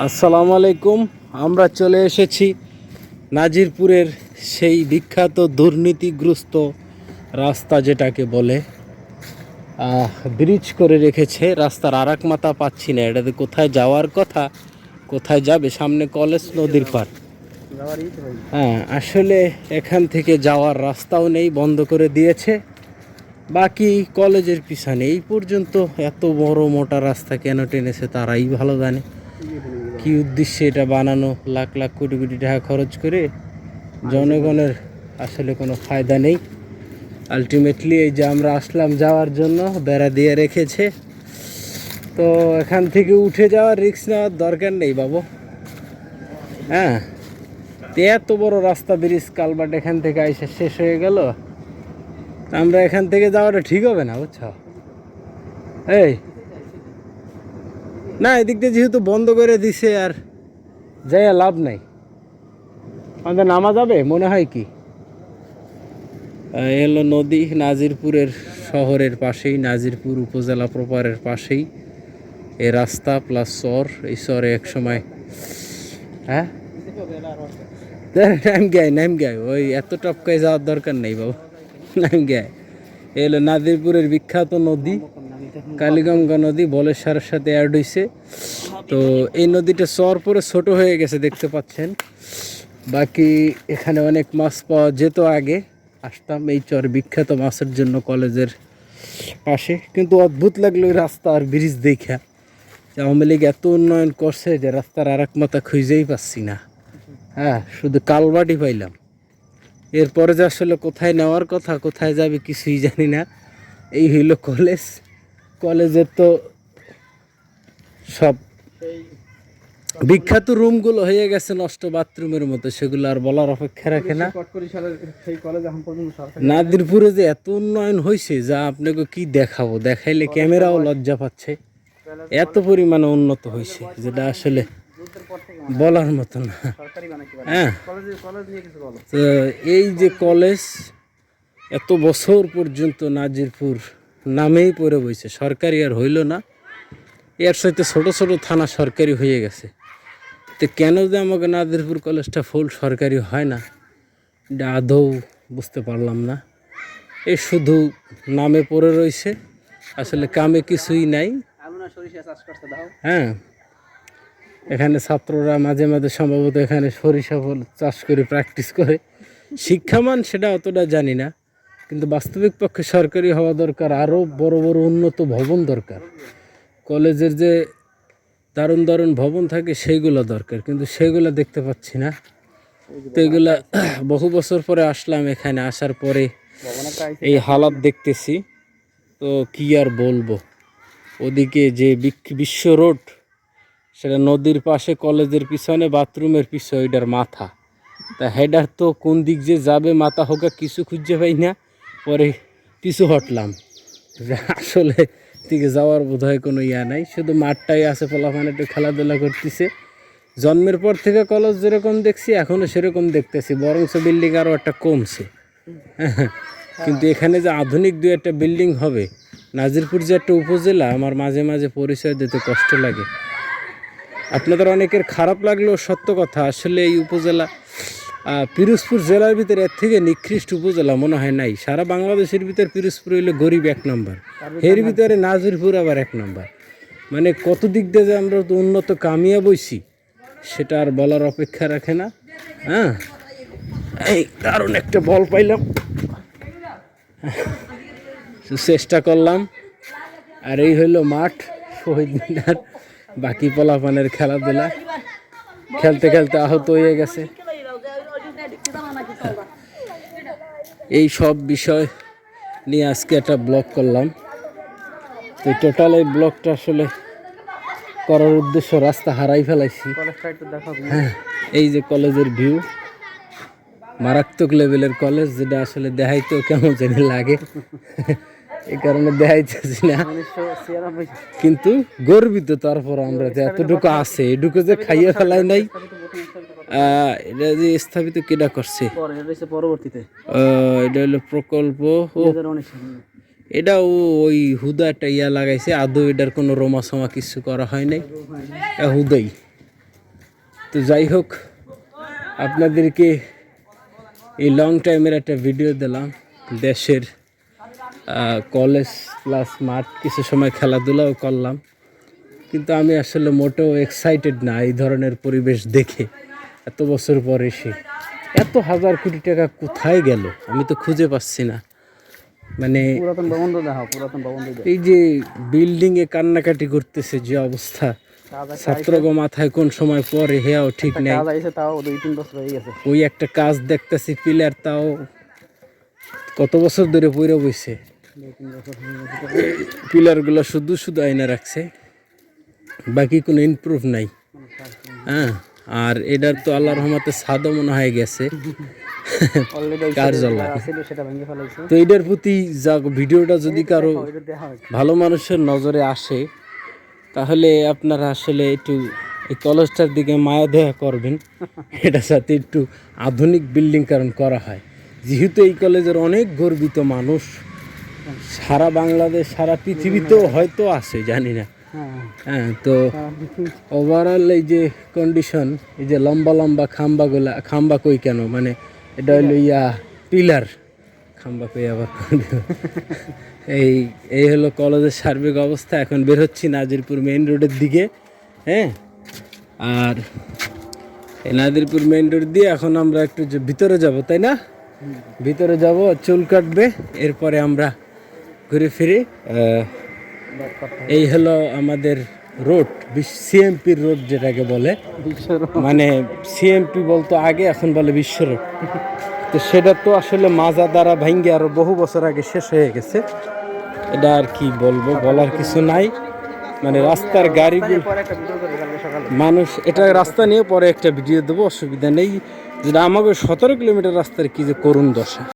আসসালামু আলাইকুম। আমরা চলে এসেছি নাজিরপুরের সেই বিখ্যাত দুর্নীতিগ্রস্ত রাস্তা যেটাকে বলে ব্রিজ করে রেখেছে। রাস্তার আরাক মাথা পাচ্ছি না, এটাতে কোথায় যাওয়ার কথা, কোথায় যাবে? সামনে কলেজ, নদীর পার। হ্যাঁ, আসলে এখান থেকে যাওয়ার রাস্তাও নেই, বন্ধ করে দিয়েছে। বাকি কলেজের পিছনে এই পর্যন্ত এত বড় মোটা রাস্তা কেন টেনেছে তারাই ভালো জানে। কি উদ্দেশ্যে এটা বানানো, লাখ লাখ কোটি কোটি টাকা খরচ করে জনগণের আসলে কোনো ফায়দা নেই। আলটিমেটলি এই যে আমরা আসলাম যাওয়ার জন্য, বেড়া দিয়ে রেখেছে, তো এখান থেকে উঠে যাওয়ার রিস্ক নেওয়ার দরকার নেই বাবু। হ্যাঁ, তো এত বড় রাস্তা, ব্রিজ, কালভার্ট এখান থেকে এসে শেষ হয়ে গেল, আমরা এখান থেকে যাওয়াটা ঠিক হবে না, বুঝছো? এই না, এদিক দিয়ে যেহেতু বন্ধ করে দিছে আর যাই লাভ নাই, আমাদের নামা যাবে মনে হয়। কি এলো নদী, নাজিরপুরের শহরের পাশেই, নাজিরপুর উপজেলা প্রপারের পাশেই এই রাস্তা প্লাস চর। এই চরে এক সময় হ্যাঁ নাম গায় ওই এত টপকায় যাওয়ার দরকার নেই বাবু, নাম গায়। এলো নাজিরপুরের বিখ্যাত নদী কালীগঙ্গা নদী, বলেশ্বরের সাথে অ্যাড হয়েছে। তো এই নদীটা চর পরে ছোট হয়ে গেছে দেখতে পাচ্ছেন। বাকি এখানে অনেক মাছ পাওয়া যেত, আগে আসতাম এই চর বিখ্যাত মাছের জন্য কলেজের পাশে। কিন্তু অদ্ভুত লাগলো ওই রাস্তা আর ব্রিজ দেখা, আওয়ামী লীগ এত উন্নয়ন করছে যে রাস্তার আর এক মাথা খুঁজেই পাচ্ছি না। হ্যাঁ, শুধু কালবাটি পাইলাম। এরপরে যে আসলে কোথায় নেওয়ার কথা, কোথায় যাবে কিছুই জানি না। এই হইল কলেজ, কলেজের তো সব বিখ্যাত রুমগুলো হয়ে গেছে নষ্ট বাথরুমের মতো, সেগুলো আর বলার অপেক্ষা রাখে না। নাদিরপুরে যে এত উন্নয়ন হয়েছে যা আপনাকে কি দেখাবো, দেখাইলে ক্যামেরাও লজ্জা পাচ্ছে। এত পরিমাণে উন্নত হয়েছে যেটা আসলে বলার মতো না। হ্যাঁ, তো এই যে কলেজ এত বছর পর্যন্ত নাজিরপুর নামেই পড়ে বইছে, সরকারি আর হইল না। এর সাথে ছোট ছোট থানা সরকারি হয়ে গেছে। তো কেন যে আমাকে নাজিরপুর কলেজটা ফুল সরকারি হয় না, এটা আদৌ বুঝতে পারলাম না। এই শুধু নামে পড়ে রয়েছে, আসলে কামে কিছুই নাই। হ্যাঁ, এখানে ছাত্ররা মাঝে মাঝে সম্ভবত এখানে সরিষা ফুল চাষ করে প্র্যাকটিস করে। শিক্ষামান সেটা অতটা জানি না, কিন্তু বাস্তবিক পক্ষে সরকারি হওয়া দরকার। আরও বড় বড় উন্নত ভবন দরকার। কলেজের যে দারুণ দারুণ ভবন থাকে সেইগুলো দরকার, কিন্তু সেগুলো দেখতে পাচ্ছি না। তো এগুলা বহু বছর পরে আসলাম, এখানে আসার পরে এই হালাত দেখতেছি। তো কি আর বলবো, ওদিকে যে বিশ্ব রোড, সেটা নদীর পাশে, কলেজের পিছনে, বাথরুমের পিছনে ওইটার মাথা। তা হেডার তো কোন দিক যে যাবে মাথা হোক কিছু খুঁজে পাই না। পরে পিছু হটলাম, আসলে দিকে যাওয়ার বোধ হয় কোনো ইয়া নাই, শুধু মাঠটাই আছে, পোলাপান একটু খেলাধুলা করতেছে। জন্মের পর থেকে কলেজ যেরকম দেখছি এখনও সেরকম দেখতেছি, বরঞ্চ বিল্ডিং আরও একটা কমছে। কিন্তু এখানে যে আধুনিক দু একটা বিল্ডিং হবে, নাজিরপুর যে একটা উপজেলা, আমার মাঝে মাঝে পরিচয় দিতে কষ্ট লাগে। আপনাদের অনেকের খারাপ লাগলেও সত্য কথা, আসলে এই উপজেলা পিরোজপুর জেলার ভিতরে এর থেকে নিকৃষ্ট উপজেলা মনে হয় নাই। সারা বাংলাদেশের ভিতরে পিরোজপুর হইলে গরিব এক নম্বর, এর ভিতরে নাজিরপুর আবার এক নম্বর। মানে কত দিক দিয়ে যে আমরা তো উন্নত কামিয়া বইছি সেটা আর বলার অপেক্ষা রাখে না। হ্যাঁ, এই দারুণ একটা বল পাইলাম, চেষ্টা করলাম। আর এই হইল মাঠ, শহীদ মিনার। বাকি পোলাপানের খেলাধুলা, খেলতে খেলতে আহত হয়ে গেছে। এই সব বিষয় নিয়ে আজকে একটা ব্লগ করলাম। তো টোটাল এই ব্লগটা আসলে করার উদ্দেশ্য রাস্তা হারাই ফেলাইছি। হ্যাঁ, এই যে কলেজের ভিউ, মারাত্মক লেভেলের কলেজ, যেটা আসলে দেখাইতেও কেমন জানি লাগে, এই কারণে দেখাইতেছি না। কিন্তু গর্বিত তারপর আমরা যে এতটুকু আছে, এটুকু যে খাইয়ে ফেলাই নাই। এটা যে স্থাপিত কেডা করছে পরবর্তীতে, এটা হলো প্রকল্প। এটা ওই হুদা একটা ইয়া লাগাইছে, আদৌ এটার কোনো রোমা সোমা কিছু করা হয় নাই, হুদাই। তো যাই হোক, আপনাদেরকে এই লং টাইমের একটা ভিডিও দিলাম দেশের কলেজ প্লাস মাঠ, কিছু সময় খেলাধুলাও করলাম, কিন্তু আমি আসলে মোটেও এক্সাইটেড না এই ধরনের পরিবেশ দেখে। এত বছর পরে এসে এত হাজার কোটি টাকা কোথায় গেল আমি তো খুঁজে পাচ্ছি না। মানে পুরাতন ভবন দেখাও, পুরাতন ভবন এই যে বিল্ডিংয়ে কান্নাকাটি করতেছে যে অবস্থা, ছাত্রগো মাথায় কোন সময় পরে হেয়াও ঠিক নেই। কাজ আইছে তাও 2-3 বছর হয়ে গেছে। ওই একটা কাজ দেখতেছি পিলার, তাও কত বছর ধরে পইরা বইছে, 2-3 বছর হয়ে গেছে। পিলারগুলো শুধু শুধু আয়না রাখছে, বাকি কোনো ইমপ্রুভ নাই। হ্যাঁ, আর এটার তো আল্লাহর রহমতে ছাদও মনে হয় গেছে, অলরেডি কার জ্বলা। ছিল সেটা ভেঙে ফেলাইছে। তো এটার প্রতি যা ভিডিওটা যদি কারো এটা দেখা হয়। ভালো মানুষের নজরে আসে, তাহলে আপনারা আসলে একটু এই কলেজটার দিকে মায়া দেয়া করবেন, এটা সাথে একটু আধুনিক বিল্ডিং কারণ করা হয়। যেহেতু এই কলেজের অনেক গর্বিত মানুষ সারা বাংলাদেশ, সারা পৃথিবীতেও হয়তো আছে, জানি না। হ্যাঁ, হ্যাঁ, তো ওভারঅল এই যে কন্ডিশন, এই যে লম্বা লম্বা খাম্বাগুলা, খাম্বা কই কেন, মানে এটা হইলো পিলার, খাম্বা কই আবার এই হলো কলেজের সার্বিক অবস্থা। এখন বের হচ্ছি নাজিরপুর মেইন রোডের দিকে। হ্যাঁ, আর এই নাজিরপুর মেইন রোড দিয়ে এখন আমরা একটু ভিতরে যাব, তাই না? ভিতরে যাব, চুল কাটবে, এরপরে আমরা ঘুরে ফিরে এই হলো আমাদের রোড, সিএমপির রোড যেটাকে বলে, মানে সিএমপি বলতো আগে, এখন বলে বিশ্ব রোড। তো সেটা তো আসলে মাজা দ্বারা ভাঙ্গে আরো বহু বছর আগে শেষ হয়ে গেছে। এটা আর কি বলবো, বলার কিছু নাই। মানে রাস্তার গাড়িগুলো, মানুষ, এটা রাস্তা নিয়ে পরে একটা ভিডিও দেবো, অসুবিধা নেই। যেটা আমাকে 17 কিলোমিটার রাস্তার কি যে করুণ দশা।